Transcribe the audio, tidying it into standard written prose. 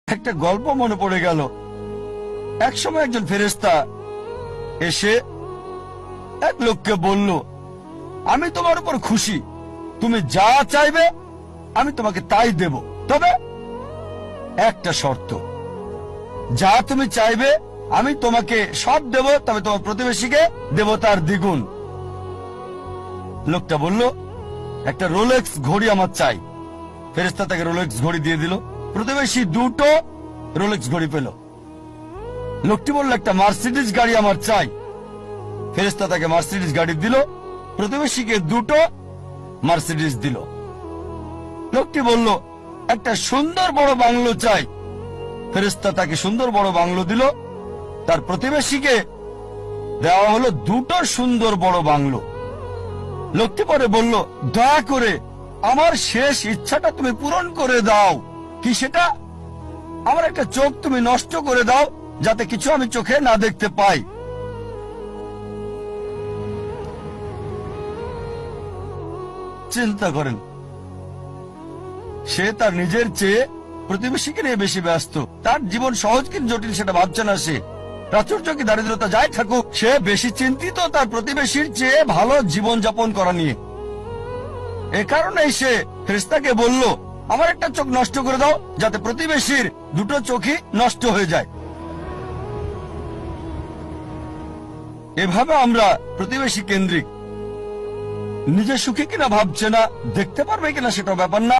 একটা গল্প মনে পড়ে গেল। একসময় একজন ফেরেশতা এসে এক লোককে বলল, আমি তোমার উপর খুশি, তুমি যা চাইবে আমি তোমাকে তাই দেব, তবে একটা শর্ত, যা তুমি চাইবে আমি তোমাকে সব দেব, তবে তোমার প্রতিবেশীকে দেব তার দ্বিগুণ। লোকটা বলল, একটা রোলেক্স ঘড়ি আমার চাই। ফেরেশতা তাকে রোলেক্স ঘড়ি দিয়ে দিল। প্রতিবেশী দুটো রোলেক্স ঘড়ি পেল। লোকটি বলল, একটা মার্সিডিজ গাড়ি আমার চাই। ফেরেশতা তাকে মার্সিডিজ গাড়ি দিল। প্রতিবেশীকে দুটো মার্সিডিজ দিল। লোকটি বলল, একটা সুন্দর বড় বাংলো চাই। ফেরেশতা তাকে সুন্দর বড় বাংলো দিল। তার প্রতিবেশীকে দেওয়া হলো দুটো সুন্দর বড় বাংলো। লোকটি পরে বলল, দয়া করে আমার শেষ ইচ্ছাটা তুমি পূরণ করে দাও। কি সেটা? আমার একটা চোখ তুমি নষ্ট করে দাও, যাতে কিছু আমি চোখে না দেখতে পাই। চিন্তা করেন, সে তার নিজের চেয়ে প্রতিবেশীকে নিয়ে বেশি ব্যস্ত। তার জীবন সহজ কিন্তু জটিল সেটা ভাবছে না সে। প্রাচুর্য কি দারিদ্রতা যাই থাকুক, সে বেশি চিন্তিত তার প্রতিবেশীর চেয়ে ভালো জীবন যাপন করা নিয়ে। এ কারণেই সে ফেরেশতাকে বলল, আমার একটা চোখ নষ্ট করে দাও, যাতে প্রতিবেশীর দুটো চোখই নষ্ট হয়ে যায়। এভাবে আমরা প্রতিবেশী কেন্দ্রিক। নিজে সুখী কিনা ভাবছে না, দেখতে পারবে কিনা সেটা ব্যাপার না।